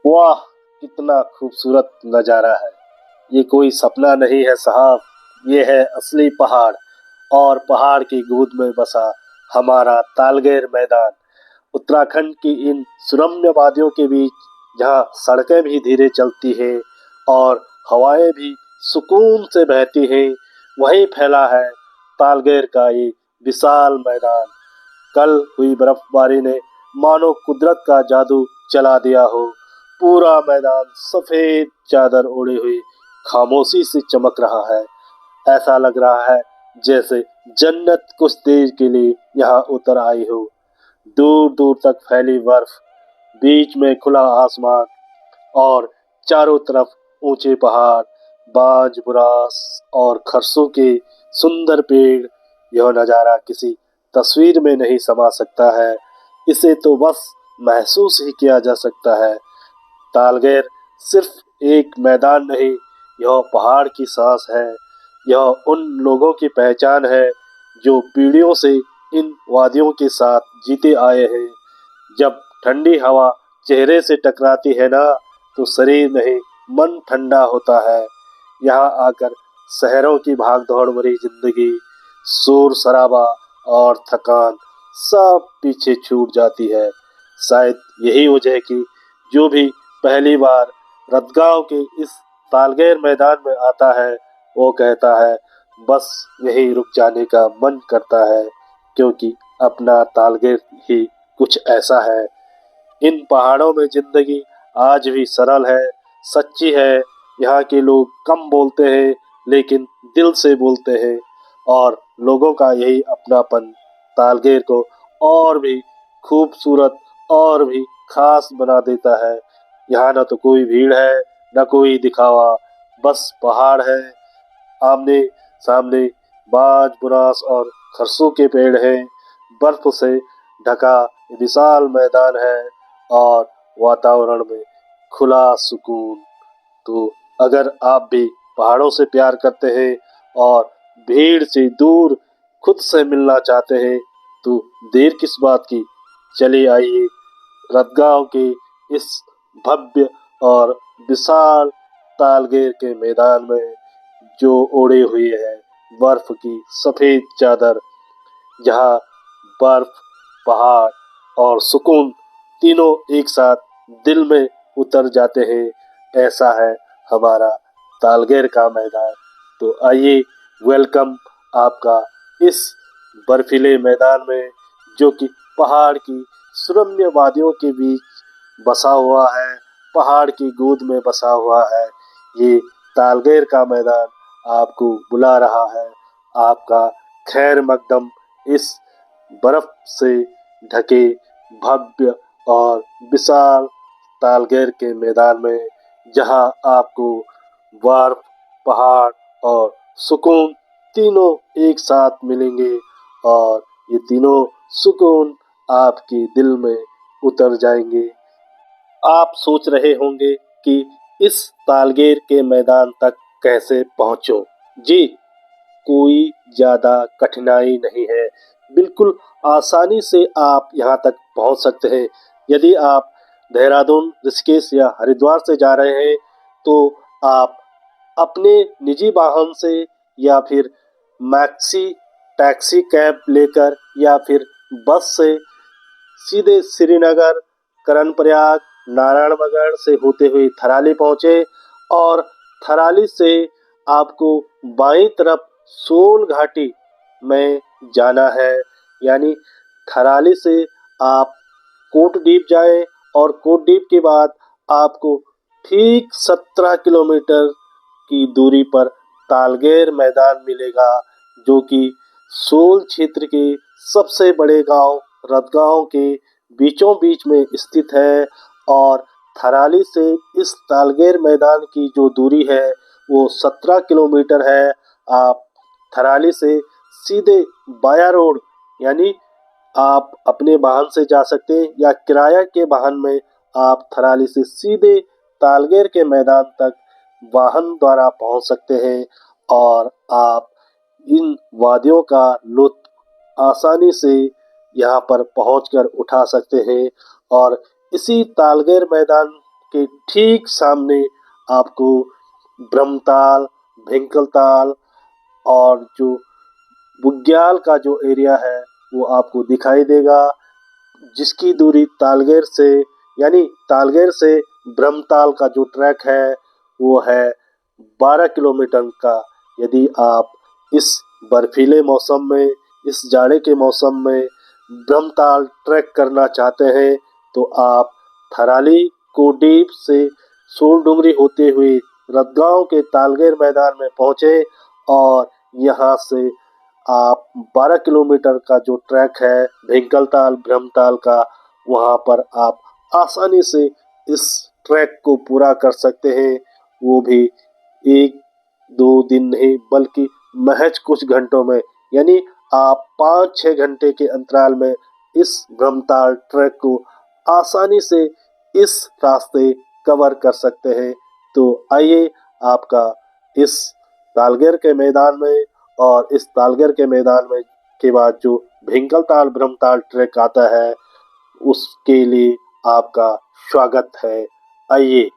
वाह, कितना खूबसूरत नजारा है। ये कोई सपना नहीं है साहब, ये है असली पहाड़। और पहाड़ की गोद में बसा हमारा तालगेर मैदान। उत्तराखंड की इन सुरम्य वादियों के बीच, जहाँ सड़कें भी धीरे चलती हैं और हवाएं भी सुकून से बहती हैं, वहीं फैला है तालगेर का ये विशाल मैदान। कल हुई बर्फबारी ने मानो कुदरत का जादू चला दिया हो। पूरा मैदान सफेद चादर ओढ़े हुए खामोशी से चमक रहा है। ऐसा लग रहा है जैसे जन्नत कुछ देर के लिए यहाँ उतर आई हो। दूर दूर तक फैली बर्फ, बीच में खुला आसमान और चारों तरफ ऊंचे पहाड़, बांज बुरास और खरसों के सुंदर पेड़। यह नज़ारा किसी तस्वीर में नहीं समा सकता है, इसे तो बस महसूस ही किया जा सकता है। तालगैर सिर्फ एक मैदान नहीं, यह पहाड़ की सांस है। यह उन लोगों की पहचान है जो पीढ़ियों से इन वादियों के साथ जीते आए हैं। जब ठंडी हवा चेहरे से टकराती है ना, तो शरीर नहीं मन ठंडा होता है। यहाँ आकर शहरों की भागदौड़ भरी जिंदगी, शोर शराबा और थकान सब पीछे छूट जाती है। शायद यही वजह है कि जो भी पहली बार रतगांव के इस तालगैर मैदान में आता है, वो कहता है बस यहीं रुक जाने का मन करता है, क्योंकि अपना तालगैर ही कुछ ऐसा है। इन पहाड़ों में जिंदगी आज भी सरल है, सच्ची है। यहाँ के लोग कम बोलते हैं, लेकिन दिल से बोलते हैं। और लोगों का यही अपनापन तालगैर को और भी खूबसूरत और भी खास बना देता है। यहाँ न तो कोई भीड़ है, न कोई दिखावा, बस पहाड़ है। आमने सामने बाज बुरास और खरसों के पेड़ हैं। बर्फ से ढका विशाल मैदान है और वातावरण में खुला सुकून। तो अगर आप भी पहाड़ों से प्यार करते हैं और भीड़ से दूर खुद से मिलना चाहते हैं, तो देर किस बात की। चलिए आइए रतगांव के इस भव्य और विशाल तालगेर के मैदान में, जो ओढ़े हुए है बर्फ की सफेद चादर, जहाँ बर्फ, पहाड़ और सुकून तीनों एक साथ दिल में उतर जाते हैं। ऐसा है हमारा तालगैर का मैदान। तो आइए, वेलकम आपका इस बर्फीले मैदान में, जो कि पहाड़ की सुरम्य वादियों के बीच बसा हुआ है, पहाड़ की गोद में बसा हुआ है। ये तालगैर का मैदान आपको बुला रहा है। आपका खैर मकदम इस बर्फ से ढके भव्य और विशाल तालगैर के मैदान में, जहां आपको बर्फ, पहाड़ और सुकून तीनों एक साथ मिलेंगे। और ये तीनों सुकून आपके दिल में उतर जाएंगे। आप सोच रहे होंगे कि इस तालगैर के मैदान तक कैसे पहुंचूं? जी, कोई ज़्यादा कठिनाई नहीं है। बिल्कुल आसानी से आप यहाँ तक पहुँच सकते हैं। यदि आप देहरादून, ऋषिकेश या हरिद्वार से जा रहे हैं, तो आप अपने निजी वाहन से या फिर मैक्सी टैक्सी कैब लेकर या फिर बस से सीधे श्रीनगर, कर्णप्रयाग, नारायणगढ़ से होते हुए थराली पहुँचे। और थराली से आपको बाईं तरफ सोल घाटी में जाना है। यानी थराली से आप कोटडीप जाएं और कोटडीप के बाद आपको ठीक 17 किलोमीटर की दूरी पर तालगैर मैदान मिलेगा, जो कि सोल क्षेत्र के सबसे बड़े गांव रतगांव के बीचों बीच में स्थित है। और थराली से इस तालगैर मैदान की जो दूरी है, वो 17 किलोमीटर है। आप थराली से सीधे बाया रोड, यानी आप अपने वाहन से जा सकते हैं या किराया के वाहन में आप थराली से सीधे तालगैर के मैदान तक वाहन द्वारा पहुंच सकते हैं। और आप इन वादियों का लुत्फ आसानी से यहाँ पर पहुंचकर उठा सकते हैं। और इसी तालगैर मैदान के ठीक सामने आपको ब्रह्मताल, भिंकलताल और जो बुग्याल का जो एरिया है वो आपको दिखाई देगा, जिसकी दूरी तालगेर से यानी तालगेर से ब्रह्मताल का जो ट्रैक है वो है 12 किलोमीटर का। यदि आप इस बर्फीले मौसम में, इस जाड़े के मौसम में ब्रह्मताल ट्रैक करना चाहते हैं तो आप थराली कोडीप से सोलडुंगरी होते हुए रतगांव के तालगेर मैदान में पहुंचे और यहाँ से आप 12 किलोमीटर का जो ट्रैक है भिंकलताल ब्रह्मताल का, वहाँ पर आप आसानी से इस ट्रैक को पूरा कर सकते हैं। वो भी 1-2 दिन नहीं बल्कि महज कुछ घंटों में, यानी आप 5-6 घंटे के अंतराल में इस ब्रह्मताल ट्रैक को आसानी से इस रास्ते कवर कर सकते हैं। तो आइए आपका इस तालगेर के मैदान में और इस तालगेर के मैदान में के बाद जो भिंकलताल ब्रह्मताल ट्रैक आता है उसके लिए आपका स्वागत है। आइए।